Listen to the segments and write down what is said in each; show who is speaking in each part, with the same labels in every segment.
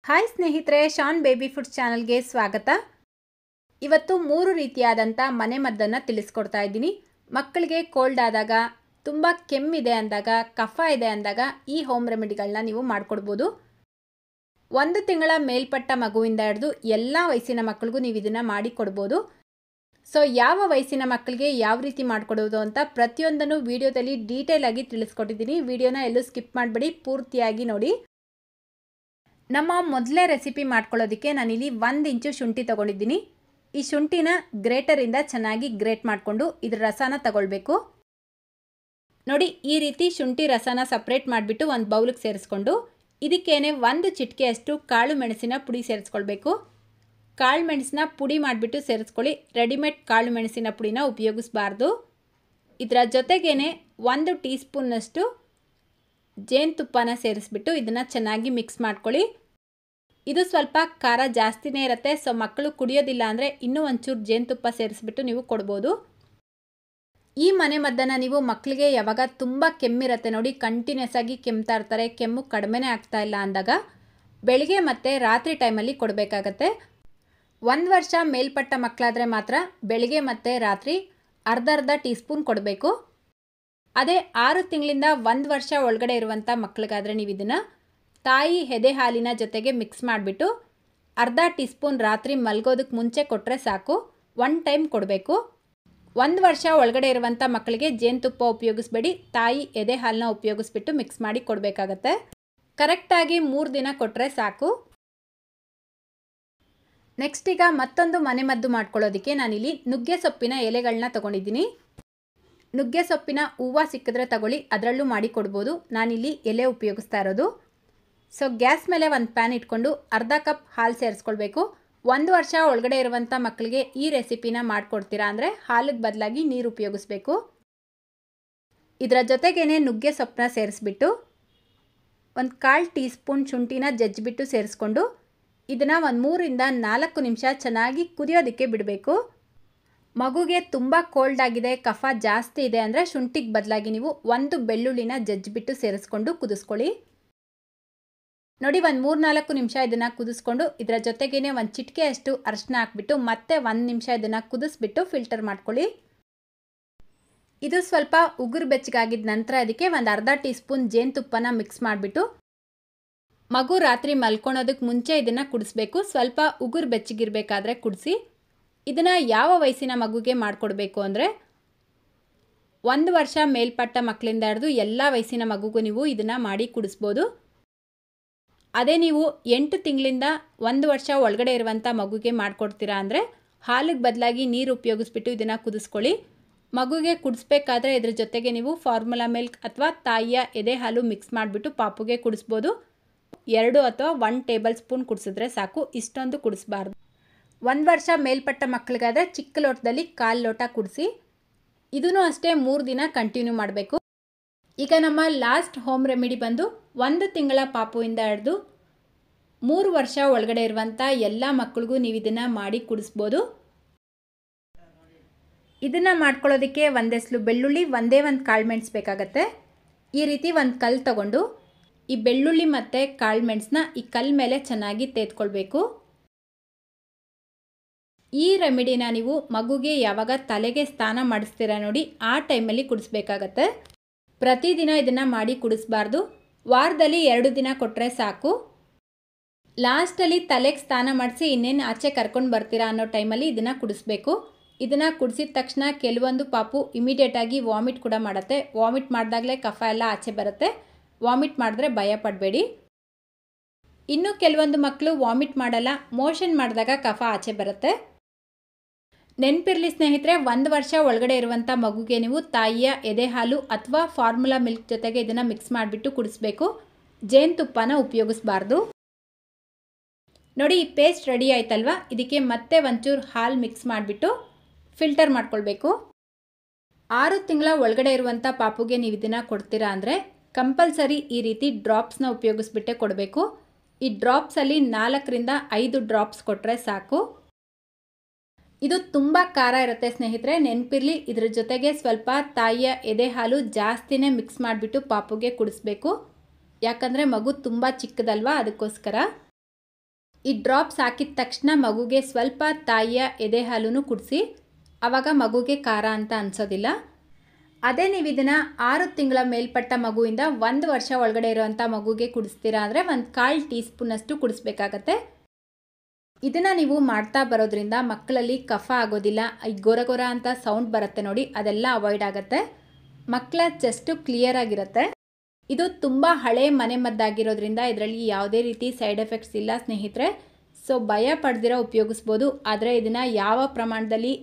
Speaker 1: Hi ಸ್ನೇಹಿತರೆ, ಶಾನ್ baby foods ಚಾನಲ್ಗೆ ಸ್ವಾಗತ. ಇವತ್ತು 3 ರೀತಿಯಾದಂಥ ಮನೆಮದ್ದನ್ನು ತಿಳಿಸ್ಕೊಡ್ತಾ ಇದ್ದೀನಿ. ಮಕ್ಕಳಿಗೆ ಕೋಲ್ಡ್ ಆದಾಗ, ತುಂಬ ಕೆಮ್ಮಿದೆ ಅಂದಾಗ, ಕಫ ಇದೆ ಅಂದಾಗ ಈ ಹೋಮ್ ರೆಮಿಡಿಗಳನ್ನ ನೀವು ಮಾಡ್ಕೊಡ್ಬೋದು. 1 ತಿಂಗಳ ಮೇಲ್ಪಟ್ಟ ಮಗುವಿಂದ ಹಿಡಿದು ಎಲ್ಲ ವಯಸ್ಸಿನ ಮಕ್ಕಳಿಗೂ ನೀವು ಇದನ್ನು ಮಾಡಿಕೊಡ್ಬೋದು. ಸೊ ಯಾವ ವಯಸ್ಸಿನ ಮಕ್ಕಳಿಗೆ ಯಾವ ರೀತಿ ಮಾಡಿಕೊಡೋದು ಅಂತ ಪ್ರತಿಯೊಂದನ್ನು ವಿಡಿಯೋದಲ್ಲಿ ಡೀಟೇಲ್ ಆಗಿ ತಿಳಿಸ್ಕೊಟ್ಟಿದ್ದೀನಿ. ವಿಡಿಯೋನ ಎಲ್ಲೂ ಸ್ಕಿಪ್ ಮಾಡಬೇಡಿ, ಪೂರ್ತಿಯಾಗಿ ನೋಡಿ. ನಮ್ಮ ಮೊದಲೇ ರೆಸಿಪಿ ಮಾಡ್ಕೊಳ್ಳೋದಕ್ಕೆ ನಾನಿಲ್ಲಿ 1 ಇಂಚು ಶುಂಠಿ ತೊಗೊಂಡಿದ್ದೀನಿ. ಈ ಶುಂಠಿನ ಗ್ರೇಟರಿಂದ ಚೆನ್ನಾಗಿ ಗ್ರೇಟ್ ಮಾಡಿಕೊಂಡು ಇದರ ರಸನ ತಗೊಳ್ಬೇಕು. ನೋಡಿ, ಈ ರೀತಿ ಶುಂಠಿ ರಸನ ಸಪ್ರೇಟ್ ಮಾಡಿಬಿಟ್ಟು ಒಂದು ಬೌಲಿಗೆ ಸೇರಿಸ್ಕೊಂಡು ಇದಕ್ಕೇನೆ 1 ಚಿಟಿಕೆಯಷ್ಟು ಕಾಳು ಮೆಣಸಿನ ಪುಡಿ ಸೇರಿಸ್ಕೊಳ್ಬೇಕು. ಕಾಳು ಮೆಣಸಿನ ಪುಡಿ ಮಾಡಿಬಿಟ್ಟು ಸೇರಿಸ್ಕೊಳ್ಳಿ. ರೆಡಿಮೇಡ್ ಕಾಳು ಮೆಣಸಿನ ಪುಡಿನ ಉಪಯೋಗಿಸಬಾರ್ದು. ಇದರ ಜೊತೆಗೇನೆ 1 ಟೀ ಸ್ಪೂನ್ನಷ್ಟು ಜೇನುತುಪ್ಪನ ಸೇರಿಸ್ಬಿಟ್ಟು ಇದನ್ನು ಚೆನ್ನಾಗಿ ಮಿಕ್ಸ್ ಮಾಡ್ಕೊಳ್ಳಿ. ಇದು ಸ್ವಲ್ಪ ಖಾರ ಜಾಸ್ತಿನೇ ಇರುತ್ತೆ, ಸೊ ಮಕ್ಕಳು ಕುಡಿಯೋದಿಲ್ಲ ಅಂದರೆ ಇನ್ನೂ ಒಂಚೂರು ಜೇನುತುಪ್ಪ ಸೇರಿಸ್ಬಿಟ್ಟು ನೀವು ಕೊಡ್ಬೋದು. ಈ ಮನೆಮದ್ದನ್ನು ನೀವು ಮಕ್ಕಳಿಗೆ ಯಾವಾಗ ತುಂಬ ಕೆಮ್ಮಿರುತ್ತೆ, ನೋಡಿ ಕಂಟಿನ್ಯೂಸ್ ಆಗಿ ಕೆಮ್ತಾ ಇರ್ತಾರೆ, ಕೆಮ್ಮು ಕಡಿಮೆನೇ ಆಗ್ತಾ ಇಲ್ಲ ಅಂದಾಗ ಬೆಳಿಗ್ಗೆ ಮತ್ತು ರಾತ್ರಿ ಟೈಮಲ್ಲಿ ಕೊಡಬೇಕಾಗತ್ತೆ. 1 ವರ್ಷ ಮೇಲ್ಪಟ್ಟ ಮಕ್ಕಳಾದರೆ ಮಾತ್ರ ಬೆಳಿಗ್ಗೆ ಮತ್ತು ರಾತ್ರಿ ಅರ್ಧ ಟೀ ಸ್ಪೂನ್ ಕೊಡಬೇಕು. ಅದೇ 6 ತಿಂಗಳಿಂದ 1 ವರ್ಷ ಒಳಗಡೆ ಇರುವಂಥ ಮಕ್ಕಳಿಗಾದರೆ ನೀವು ಇದನ್ನು ತಾಯಿ ಎದೆ ಹಾಲಿನ ಜೊತೆಗೆ ಮಿಕ್ಸ್ ಮಾಡಿಬಿಟ್ಟು ಅರ್ಧ ಟೀ ಸ್ಪೂನ್ ರಾತ್ರಿ ಮಲಗೋದಕ್ಕೆ ಮುಂಚೆ ಕೊಟ್ಟರೆ ಸಾಕು. 1 ಟೈಮ್ ಕೊಡಬೇಕು. 1 ವರ್ಷ ಒಳಗಡೆ ಇರುವಂಥ ಮಕ್ಕಳಿಗೆ ಜೇನುತುಪ್ಪ ಉಪಯೋಗಿಸ್ಬೇಡಿ, ತಾಯಿ ಎದೆ ಹಾಲನ್ನ ಉಪಯೋಗಿಸ್ಬಿಟ್ಟು ಮಿಕ್ಸ್ ಮಾಡಿ ಕೊಡಬೇಕಾಗತ್ತೆ. ಕರೆಕ್ಟಾಗಿ 3 ದಿನ ಕೊಟ್ಟರೆ ಸಾಕು. ನೆಕ್ಸ್ಟ್ ಈಗ ಮತ್ತೊಂದು ಮನೆಮದ್ದು ಮಾಡ್ಕೊಳ್ಳೋದಕ್ಕೆ ನಾನಿಲ್ಲಿ ನುಗ್ಗೆ ಸೊಪ್ಪಿನ ಎಲೆಗಳನ್ನ ತೊಗೊಂಡಿದ್ದೀನಿ. ನುಗ್ಗೆ ಸೊಪ್ಪಿನ ಹೂವು ಸಿಕ್ಕಿದ್ರೆ ತಗೊಳ್ಳಿ, ಅದರಲ್ಲೂ ಮಾಡಿ ಕೊಡ್ಬೋದು. ನಾನಿಲ್ಲಿ ಎಲೆ ಉಪಯೋಗಿಸ್ತಾ ಇರೋದು. ಸೊ ಗ್ಯಾಸ್ ಮೇಲೆ ಒಂದು ಪ್ಯಾನ್ ಇಟ್ಕೊಂಡು ಅರ್ಧ ಕಪ್ ಹಾಲು ಸೇರಿಸ್ಕೊಳ್ಬೇಕು. 1 ವರ್ಷ ಒಳಗಡೆ ಇರುವಂಥ ಮಕ್ಕಳಿಗೆ ಈ ರೆಸಿಪಿನ ಮಾಡಿಕೊಡ್ತೀರಾ ಅಂದರೆ ಹಾಲಿಗೆ ಬದಲಾಗಿ ನೀರು ಉಪಯೋಗಿಸ್ಬೇಕು. ಇದರ ಜೊತೆಗೇನೆ ನುಗ್ಗೆ ಸೊಪ್ಪನ್ನ ಸೇರಿಸ್ಬಿಟ್ಟು 1/4 ಟೀ ಸ್ಪೂನ್ ಶುಂಠಿನ ಜಜ್ಜಿಬಿಟ್ಟು ಸೇರಿಸ್ಕೊಂಡು ಇದನ್ನು 3 ರಿಂದ 4 ನಿಮಿಷ ಚೆನ್ನಾಗಿ ಕುದಿಯೋದಕ್ಕೆ ಬಿಡಬೇಕು. ಮಗುಗೆ ತುಂಬ ಕೋಲ್ಡ್ ಆಗಿದೆ, ಕಫ ಜಾಸ್ತಿ ಇದೆ ಅಂದರೆ ಶುಂಠಿಗೆ ಬದಲಾಗಿ ನೀವು 1 ಬೆಳ್ಳುಳ್ಳಿನ ಜಜ್ಜಿಬಿಟ್ಟು ಸೇರಿಸ್ಕೊಂಡು ಕುದಿಸ್ಕೊಳ್ಳಿ. ನೋಡಿ, 3-4 ನಿಮಿಷ ಇದನ್ನು ಕುದಿಸ್ಕೊಂಡು ಇದರ ಜೊತೆಗೇನೆ 1 ಚಿಟಿಕೆಯಷ್ಟು ಅರಿಶಿನ ಹಾಕ್ಬಿಟ್ಟು ಮತ್ತೆ 1 ನಿಮಿಷ ಇದನ್ನು ಕುದಿಸ್ಬಿಟ್ಟು ಫಿಲ್ಟರ್ ಮಾಡ್ಕೊಳ್ಳಿ. ಇದು ಸ್ವಲ್ಪ ಉಗುರು ಬೆಚ್ಚಗಾಗಿದ್ದ ನಂತರ ಅದಕ್ಕೆ ಅರ್ಧ ಟೀ ಸ್ಪೂನ್ ಜೇನುತುಪ್ಪನ ಮಿಕ್ಸ್ ಮಾಡಿಬಿಟ್ಟು ಮಗು ರಾತ್ರಿ ಮಲ್ಕೊಳೋದಕ್ಕೆ ಮುಂಚೆ ಇದನ್ನು ಕುಡಿಸ್ಬೇಕು. ಸ್ವಲ್ಪ ಉಗುರು ಬೆಚ್ಚಗಿರಬೇಕಾದ್ರೆ ಕುಡಿಸಿ. ಇದನ್ನು ಯಾವ ವಯಸ್ಸಿನ ಮಗುಗೆ ಮಾಡಿಕೊಡ್ಬೇಕು ಅಂದರೆ 1 ವರ್ಷ ಮೇಲ್ಪಟ್ಟ ಮಕ್ಕಳಿಂದ ಹಿಡಿದು ಎಲ್ಲ ವಯಸ್ಸಿನ ಮಗುಗೂ ನೀವು ಇದನ್ನು ಮಾಡಿ ಕುಡಿಸ್ಬೋದು. ಅದೇ ನೀವು 8 ತಿಂಗಳಿಂದ 1 ವರ್ಷ ಒಳಗಡೆ ಇರುವಂಥ ಮಗುಗೆ ಮಾಡಿಕೊಡ್ತೀರಾ ಅಂದರೆ ಹಾಲಿಗೆ ಬದಲಾಗಿ ನೀರು ಉಪಯೋಗಿಸ್ಬಿಟ್ಟು ಇದನ್ನು ಕುದಿಸ್ಕೊಳ್ಳಿ. ಮಗುಗೆ ಕುಡಿಸ್ಬೇಕಾದ್ರೆ ಇದ್ರ ಜೊತೆಗೆ ನೀವು ಫಾರ್ಮುಲಾ ಮಿಲ್ಕ್ ಅಥವಾ ತಾಯಿಯ ಎದೆ ಹಾಲು ಮಿಕ್ಸ್ ಮಾಡಿಬಿಟ್ಟು ಪಾಪುಗೆ ಕುಡಿಸ್ಬೋದು. 2 ಅಥವಾ 1 ಟೇಬಲ್ ಸ್ಪೂನ್ ಕುಡಿಸಿದ್ರೆ ಸಾಕು, ಇಷ್ಟೊಂದು ಕುಡಿಸ್ಬಾರ್ದು. 1 ವರ್ಷ ಮೇಲ್ಪಟ್ಟ ಮಕ್ಕಳಿಗಾದರೆ ಚಿಕ್ಕ ಲೋಟದಲ್ಲಿ 1/4 ಲೋಟ ಕುಡಿಸಿ. ಇದೂ ಅಷ್ಟೇ 3 ದಿನ ಕಂಟಿನ್ಯೂ ಮಾಡಬೇಕು. ಈಗ ನಮ್ಮ ಲಾಸ್ಟ್ ಹೋಮ್ ರೆಮಿಡಿ ಬಂದು 1 ತಿಂಗಳ ಪಾಪುವಿಂದ ಹಿಡಿದು 3 ವರ್ಷ ಒಳಗಡೆ ಇರುವಂಥ ಎಲ್ಲ ಮಕ್ಕಳಿಗೂ ನೀವು ಇದನ್ನು ಮಾಡಿ ಕುಡಿಸ್ಬೋದು. ಇದನ್ನು ಮಾಡ್ಕೊಳ್ಳೋದಕ್ಕೆ 1 ಎಸ್ಲು ಬೆಳ್ಳುಳ್ಳಿ, 1 ಕಾಳು ಮೆಣಸು ಬೇಕಾಗತ್ತೆ. ಈ ರೀತಿ 1 ಕಲ್ಲು ತಗೊಂಡು ಈ ಬೆಳ್ಳುಳ್ಳಿ ಮತ್ತು ಕಾಳು ಮೆಣಸನ್ನ ಈ ಕಲ್ಲು ಮೇಲೆ ಚೆನ್ನಾಗಿ ತೇದ್ಕೊಳ್ಬೇಕು. ಈ ರೆಮಿಡಿನ ನೀವು ಮಗುಗೆ ಯಾವಾಗ ತಲೆಗೆ ಸ್ನಾನ ಮಾಡಿಸ್ತೀರಾ ನೋಡಿ ಆ ಟೈಮಲ್ಲಿ ಕುಡಿಸ್ಬೇಕಾಗತ್ತೆ. ಪ್ರತಿದಿನ ಇದನ್ನು ಮಾಡಿ ಕುಡಿಸ್ಬಾರ್ದು. ವಾರದಲ್ಲಿ 2 ದಿನ ಕೊಟ್ಟರೆ ಸಾಕು. ಲಾಸ್ಟಲ್ಲಿ ತಲೆಗೆ ಸ್ನಾನ ಮಾಡಿಸಿ ಇನ್ನೇನು ಆಚೆ ಕರ್ಕೊಂಡು ಬರ್ತೀರಾ ಅನ್ನೋ ಟೈಮಲ್ಲಿ ಇದನ್ನು ಕುಡಿಸ್ಬೇಕು. ಇದನ್ನು ಕುಡಿಸಿದ ತಕ್ಷಣ ಕೆಲವೊಂದು ಪಾಪು ಇಮಿಡಿಯೇಟಾಗಿ ವಾಮಿಟ್ ಕೂಡ ಮಾಡುತ್ತೆ. ವಾಮಿಟ್ ಮಾಡಿದಾಗಲೇ ಕಫ ಎಲ್ಲ ಆಚೆ ಬರುತ್ತೆ. ವಾಮಿಟ್ ಮಾಡಿದ್ರೆ ಭಯ ಪಡಬೇಡಿ. ಇನ್ನು ಕೆಲವೊಂದು ಮಕ್ಕಳು ವಾಮಿಟ್ ಮಾಡಲ್ಲ, ಮೋಷನ್ ಮಾಡಿದಾಗ ಕಫ ಆಚೆ ಬರುತ್ತೆ. ನೆನಪಿರಲಿ ಸ್ನೇಹಿತರೆ, 1 ವರ್ಷ ಒಳಗಡೆ ಇರುವಂಥ ಮಗುಗೆ ನೀವು ತಾಯಿಯ ಎದೆ ಹಾಲು ಅಥವಾ ಫಾರ್ಮುಲಾ ಮಿಲ್ಕ್ ಜೊತೆಗೆ ಇದನ್ನು ಮಿಕ್ಸ್ ಮಾಡಿಬಿಟ್ಟು ಕುಡಿಸ್ಬೇಕು. ಜೇನುತುಪ್ಪನ ಉಪಯೋಗಿಸಬಾರ್ದು. ನೋಡಿ, ಈ ಪೇಸ್ಟ್ ರೆಡಿ ಆಯ್ತಲ್ವ, ಇದಕ್ಕೆ ಮತ್ತೆ ಒಂಚೂರು ಹಾಲು ಮಿಕ್ಸ್ ಮಾಡಿಬಿಟ್ಟು ಫಿಲ್ಟರ್ ಮಾಡ್ಕೊಳ್ಬೇಕು. 6 ತಿಂಗಳ ಒಳಗಡೆ ಇರುವಂಥ ಪಾಪುಗೆ ನೀವು ಇದನ್ನು ಕೊಡ್ತೀರಾ ಅಂದರೆ ಕಂಪಲ್ಸರಿ ಈ ರೀತಿ ಡ್ರಾಪ್ಸ್ನ ಉಪಯೋಗಿಸ್ಬಿಟ್ಟೆ ಕೊಡಬೇಕು. ಈ ಡ್ರಾಪ್ಸಲ್ಲಿ 4 ರಿಂದ 5 ಡ್ರಾಪ್ಸ್ ಕೊಟ್ಟರೆ ಸಾಕು. ಇದು ತುಂಬ ಖಾರ ಇರುತ್ತೆ ಸ್ನೇಹಿತರೆ, ನೆನಪಿರಲಿ. ಇದ್ರ ಜೊತೆಗೆ ಸ್ವಲ್ಪ ತಾಯಿಯ ಎದೆ ಹಾಲು ಜಾಸ್ತಿನೇ ಮಿಕ್ಸ್ ಮಾಡಿಬಿಟ್ಟು ಪಾಪುಗೆ ಕುಡಿಸ್ಬೇಕು. ಯಾಕಂದರೆ ಮಗು ತುಂಬ ಚಿಕ್ಕದಲ್ವಾ, ಅದಕ್ಕೋಸ್ಕರ. ಈ ಡ್ರಾಪ್ಸ್ ಹಾಕಿದ ತಕ್ಷಣ ಮಗುಗೆ ಸ್ವಲ್ಪ ತಾಯಿಯ ಎದೆ ಹಾಲನ್ನು ಕುಡಿಸಿ, ಆವಾಗ ಮಗುಗೆ ಖಾರ ಅಂತ ಅನಿಸೋದಿಲ್ಲ. ಅದೇ ನೀವು ಇದನ್ನು 6 ತಿಂಗಳ ಮೇಲ್ಪಟ್ಟ ಮಗುವಿಂದ 1 ವರ್ಷ ಒಳಗಡೆ ಇರುವಂಥ ಮಗುಗೆ ಕುಡಿಸ್ತೀರಾ ಅಂದರೆ 1/4 ಟೀ ಸ್ಪೂನಷ್ಟು ಕುಡಿಸ್ಬೇಕಾಗತ್ತೆ. ಇದನ್ನು ನೀವು ಮಾಡ್ತಾ ಬರೋದ್ರಿಂದ ಮಕ್ಕಳಲ್ಲಿ ಕಫ ಆಗೋದಿಲ್ಲ. ಈ ಗೊರ ಗೊರ ಅಂತ ಸೌಂಡ್ ಬರುತ್ತೆ ನೋಡಿ, ಅದೆಲ್ಲ ಅವಾಯ್ಡ್ ಆಗುತ್ತೆ. ಮಕ್ಕಳ ಚೆಸ್ಟು ಕ್ಲಿಯರ್ ಆಗಿರುತ್ತೆ. ಇದು ತುಂಬ ಹಳೆ ಮನೆಮದ್ದಾಗಿರೋದ್ರಿಂದ ಇದರಲ್ಲಿ ಯಾವುದೇ ರೀತಿ ಸೈಡ್ ಎಫೆಕ್ಟ್ಸ್ ಇಲ್ಲ ಸ್ನೇಹಿತರೆ. ಸೊ ಭಯ ಪಡೆದಿರೋ ಉಪಯೋಗಿಸ್ಬೋದು. ಆದರೆ ಇದನ್ನು ಯಾವ ಪ್ರಮಾಣದಲ್ಲಿ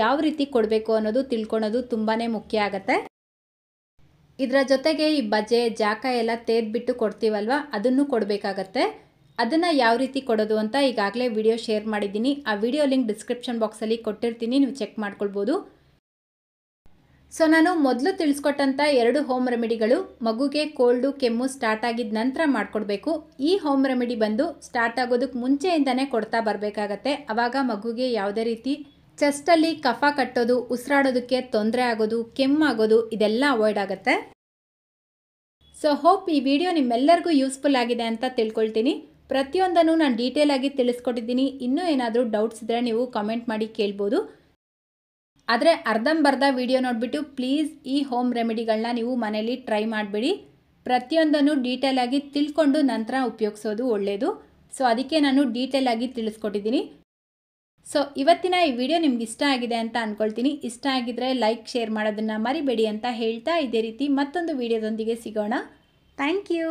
Speaker 1: ಯಾವ ರೀತಿ ಕೊಡಬೇಕು ಅನ್ನೋದು ತಿಳ್ಕೊಳೋದು ತುಂಬಾ ಮುಖ್ಯ ಆಗುತ್ತೆ. ಇದರ ಜೊತೆಗೆ ಈ ಬಜೆ ಜಾಕ ಎಲ್ಲ ತೇದ್ಬಿಟ್ಟು ಕೊಡ್ತೀವಲ್ವ, ಅದನ್ನು ಕೊಡಬೇಕಾಗತ್ತೆ. ಅದನ್ನು ಯಾವ ರೀತಿ ಕೊಡೋದು ಅಂತ ಈಗಾಗಲೇ ವಿಡಿಯೋ ಶೇರ್ ಮಾಡಿದ್ದೀನಿ. ಆ ವಿಡಿಯೋ ಲಿಂಕ್ ಡಿಸ್ಕ್ರಿಪ್ಷನ್ ಬಾಕ್ಸಲ್ಲಿ ಕೊಟ್ಟಿರ್ತೀನಿ, ನೀವು ಚೆಕ್ ಮಾಡ್ಕೊಳ್ಬೋದು. ಸೊ ನಾನು ಮೊದಲು ತಿಳಿಸ್ಕೊಟ್ಟಂಥ 2 ಹೋಮ್ ರೆಮಿಡಿಗಳು ಮಗುಗೆ ಕೋಲ್ಡು ಕೆಮ್ಮು ಸ್ಟಾರ್ಟ್ ಆಗಿದ ನಂತರ ಮಾಡಿಕೊಡ್ಬೇಕು. ಈ ಹೋಮ್ ರೆಮಿಡಿ ಬಂದು ಸ್ಟಾರ್ಟ್ ಆಗೋದಕ್ಕೆ ಮುಂಚೆಯಿಂದನೇ ಕೊಡ್ತಾ ಬರಬೇಕಾಗತ್ತೆ. ಆವಾಗ ಮಗುಗೆ ಯಾವುದೇ ರೀತಿ ಚೆಸ್ಟಲ್ಲಿ ಕಫ ಕಟ್ಟೋದು, ಉಸಿರಾಡೋದಕ್ಕೆ ತೊಂದರೆ ಆಗೋದು, ಕೆಮ್ಮಾಗೋದು ಇದೆಲ್ಲ ಅವಾಯ್ಡ್ ಆಗುತ್ತೆ. ಸೊ ಹೋಪ್ ಈ ವಿಡಿಯೋ ನಿಮ್ಮೆಲ್ಲರಿಗೂ ಯೂಸ್ಫುಲ್ ಆಗಿದೆ ಅಂತ ತಿಳ್ಕೊಳ್ತೀನಿ. ಪ್ರತಿಯೊಂದನ್ನು ನಾನು ಡೀಟೇಲ್ ಆಗಿ ತಿಳಿಸ್ಕೊಟ್ಟಿದ್ದೀನಿ. ಇನ್ನೂ ಏನಾದರೂ ಡೌಟ್ಸ್ ಇದ್ದರೆ ನೀವು ಕಮೆಂಟ್ ಮಾಡಿ ಕೇಳ್ಬೋದು. ಆದರೆ ಅರ್ಧಂಬರ್ಧ ವಿಡಿಯೋ ನೋಡಿಬಿಟ್ಟು ಪ್ಲೀಸ್ ಈ ಹೋಮ್ ರೆಮಿಡಿಗಳನ್ನ ನೀವು ಮನೇಲಿ ಟ್ರೈ ಮಾಡಬೇಡಿ. ಪ್ರತಿಯೊಂದನ್ನು ಡೀಟೇಲ್ ಆಗಿ ತಿಳ್ಕೊಂಡು ನಂತರ ಉಪಯೋಗಿಸೋದು ಒಳ್ಳೆಯದು. ಸೊ ಅದಕ್ಕೆ ನಾನು ಡೀಟೇಲ್ ಆಗಿ ತಿಳಿಸ್ಕೊಟ್ಟಿದ್ದೀನಿ. ಸೊ ಇವತ್ತಿನ ಈ ವಿಡಿಯೋ ನಿಮ್ಗೆ ಇಷ್ಟ ಆಗಿದೆ ಅಂತ ಅಂದ್ಕೊಳ್ತೀನಿ. ಇಷ್ಟ ಆಗಿದ್ರೆ ಲೈಕ್ ಶೇರ್ ಮಾಡೋದನ್ನು ಮರಿಬೇಡಿ ಅಂತ ಹೇಳ್ತಾ, ಇದೇ ರೀತಿ ಮತ್ತೊಂದು ವಿಡಿಯೋದೊಂದಿಗೆ ಸಿಗೋಣ. Thank you.